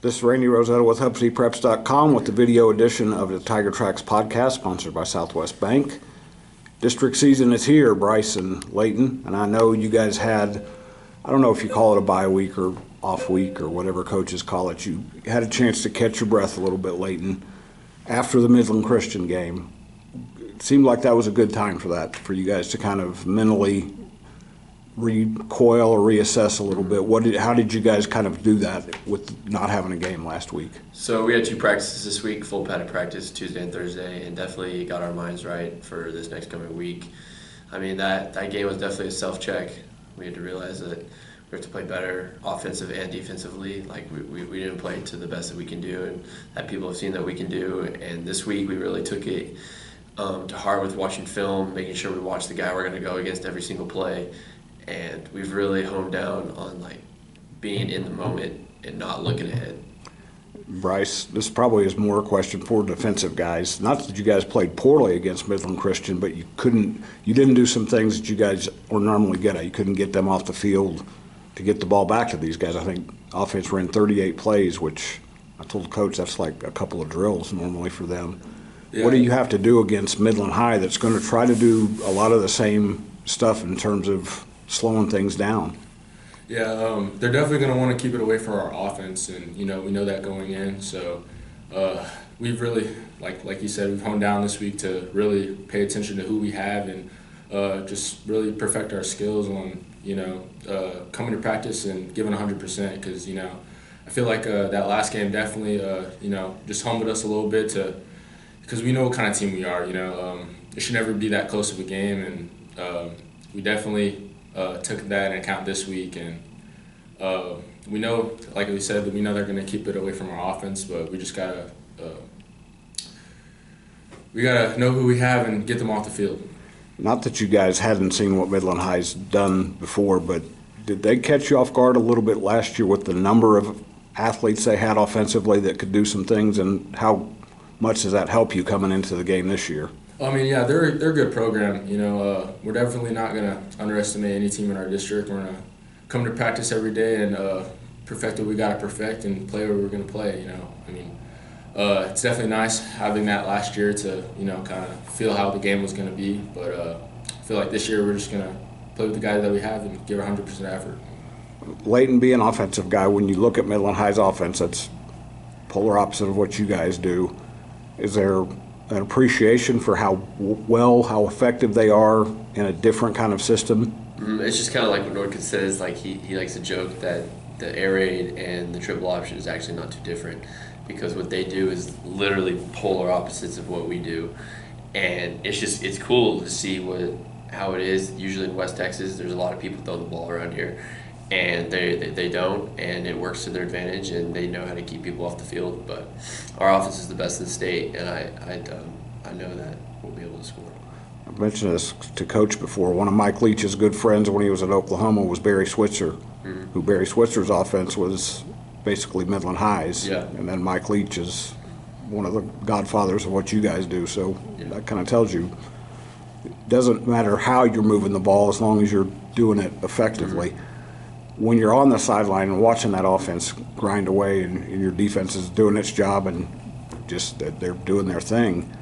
This is Randy Rosetta with HubCityPreps.com with the video edition of the Tiger Tracks podcast, sponsored by Southwest Bank. District season is here, Bryce and Leyton, and I know you guys had, I don't know if you call it a bye week or off week or whatever coaches call it. You had a chance to catch your breath a little bit, Leyton, after the Midland Christian game. It seemed like that was a good time for that, for you guys to kind of mentally recoil or reassess a little bit. How did you guys kind of do that with not having a game last week? So we had 2 practices this week, full padded practice Tuesday and Thursday, and definitely got our minds right for this next coming week. I mean, that game was definitely a self-check. We had to realize that we have to play better offensive and defensively. Like we didn't play to the best that we can do and that people have seen that we can do. And this week we really took it to heart with watching film, making sure we watch the guy we're going to go against every single play. And we've really honed down on being in the moment and not looking ahead. Bryce, this probably is more a question for defensive guys. Not that you guys played poorly against Midland Christian, but you didn't do some things that you guys are normally good at. You couldn't get them off the field to get the ball back to these guys. I think offense ran 38 plays, which I told the coach that's like a couple of drills normally for them. Yeah. What do you have to do against Midland High that's going to try to do a lot of the same stuff in terms of slowing things down? Yeah, they're definitely going to want to keep it away from our offense, and we know that going in. So we've really, like you said, we've honed down this week to really pay attention to who we have and just really perfect our skills on coming to practice and giving 100%. Because I feel like that last game definitely just humbled us a little bit because we know what kind of team we are. It should never be that close of a game, and we definitely took that into account this week, and we know, like we said, that we know they're going to keep it away from our offense, but we just gotta know who we have and get them off the field. Not that you guys hadn't seen what Midland High's done before, but did they catch you off guard a little bit last year with the number of athletes they had offensively that could do some things, and how much does that help you coming into the game this year? I mean, yeah, they're a good program. We're definitely not going to underestimate any team in our district. We're going to come to practice every day and perfect what we got to perfect and play what we're going to play. It's definitely nice having that last year to kind of feel how the game was going to be. But I feel like this year we're just going to play with the guys that we have and give 100% effort. Leyton, being an offensive guy, when you look at Midland High's offense, that's polar opposite of what you guys do. Is there an appreciation for how effective they are in a different kind of system? It's just kind of like what Norkin says. He likes to joke that the air raid and the triple option is actually not too different, because what they do is literally polar opposites of what we do, and it's cool to see how it is. Usually in West Texas, there's a lot of people throwing the ball around here, and they don't, and it works to their advantage, and they know how to keep people off the field. But our offense is the best in the state, and I know that we'll be able to score. I've mentioned this to Coach before. One of Mike Leach's good friends when he was at Oklahoma was Barry Switzer, who Barry Switzer's offense was basically Midland High's. Yeah. And then Mike Leach is one of the godfathers of what you guys do. So that kind of tells you it doesn't matter how you're moving the ball as long as you're doing it effectively. When you're on the sideline and watching that offense grind away and your defense is doing its job and just they're doing their thing,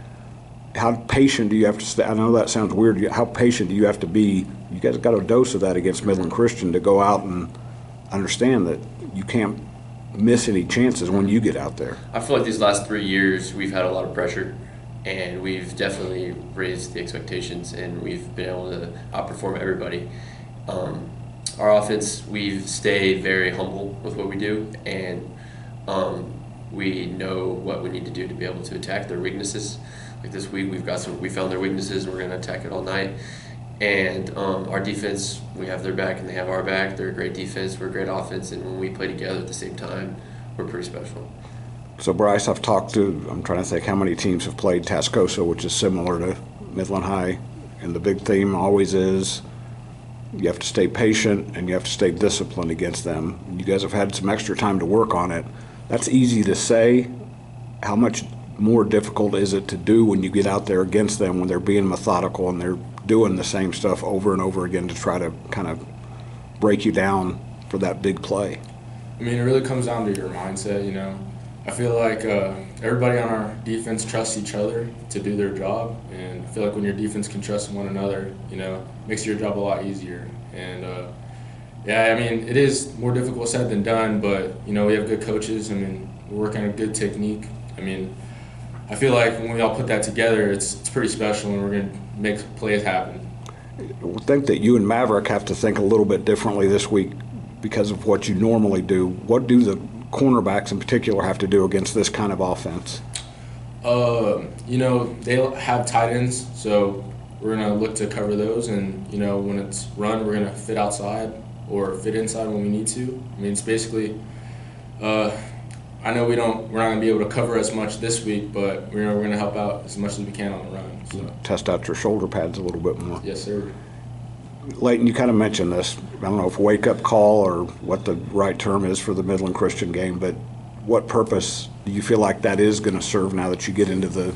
how patient do you have to stay? I know that sounds weird. How patient do you have to be? You guys got a dose of that against Midland Christian to go out and understand that you can't miss any chances when you get out there. I feel like these last 3 years we've had a lot of pressure, and we've definitely raised the expectations, and we've been able to outperform everybody. Our offense, we've stayed very humble with what we do, and we know what we need to do to be able to attack their weaknesses. Like this week, we found their weaknesses, and we're going to attack it all night. And our defense, we have their back and they have our back. They're a great defense, we're a great offense, and when we play together at the same time, we're pretty special. So Bryce, I'm trying to think how many teams have played Tascosa, which is similar to Midland High, and the big theme always is you have to stay patient and you have to stay disciplined against them. You guys have had some extra time to work on it. That's easy to say. How much more difficult is it to do when you get out there against them, when they're being methodical and they're doing the same stuff over and over again to try to kind of break you down for that big play? I mean, it really comes down to your mindset, you know. I feel like everybody on our defense trusts each other to do their job, and I feel like when your defense can trust one another, you know, it makes your job a lot easier. And yeah, I mean, it is more difficult said than done, but you know, we have good coaches. I mean, we're working on a good technique. I mean, I feel like when we all put that together, it's pretty special, and we're going to make plays happen. I think that you and Maverick have to think a little bit differently this week because of what you normally do. What do the cornerbacks in particular have to do against this kind of offense? You know, they have tight ends, so we're going to look to cover those. And, you know, when it's run, we're going to fit outside or fit inside when we need to. I mean, it's basically, I know we're not going to be able to cover as much this week, but we're going to help out as much as we can on the run. So. Test out your shoulder pads a little bit more. Yes, sir. Leyton, you kind of mentioned this. I don't know if wake-up call or what the right term is for the Midland Christian game, but what purpose do you feel like that is going to serve now that you get into the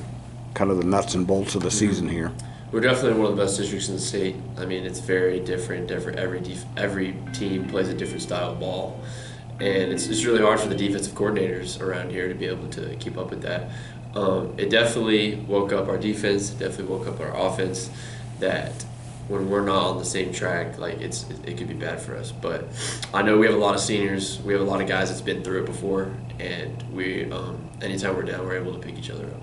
kind of the nuts and bolts of the season here? We're definitely one of the best districts in the state. I mean, it's very different. Every team plays a different style of ball, and it's really hard for the defensive coordinators around here to be able to keep up with that. It definitely woke up our defense. It definitely woke up our offense. That when we're not on the same track, like it could be bad for us. But I know we have a lot of seniors. We have a lot of guys that's been through it before, and we anytime we're down, we're able to pick each other up.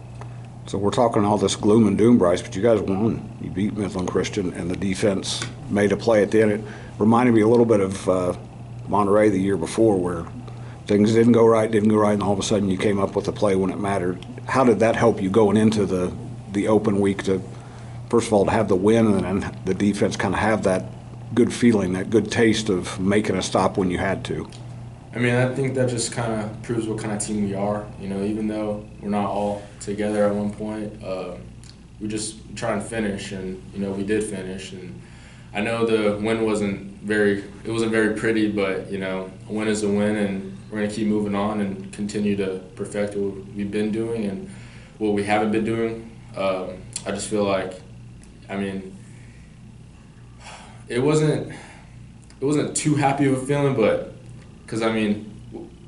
So we're talking all this gloom and doom, Bryce, but you guys won. You beat Midland Christian, and the defense made a play at the end. It reminded me a little bit of Monterey the year before, where things didn't go right, and all of a sudden you came up with a play when it mattered. How did that help you going into the open week to, first of all, to have the win, and then the defense kind of have that good feeling, that good taste of making a stop when you had to? I mean, I think that just kind of proves what kind of team we are. You know, even though we're not all together at one point, we just try and finish, and you know, we did finish. And I know the win wasn't very pretty, but you know, a win is a win, and we're gonna keep moving on and continue to perfect what we've been doing and what we haven't been doing. I just feel like, I mean, it wasn't too happy of a feeling, but because I mean,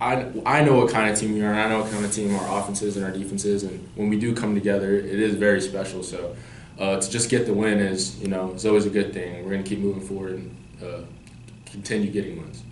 I know what kind of team we are, and I know what kind of team our offense is and our defense is, and when we do come together, it is very special. So to just get the win is, you know, it's always a good thing. We're going to keep moving forward and continue getting wins.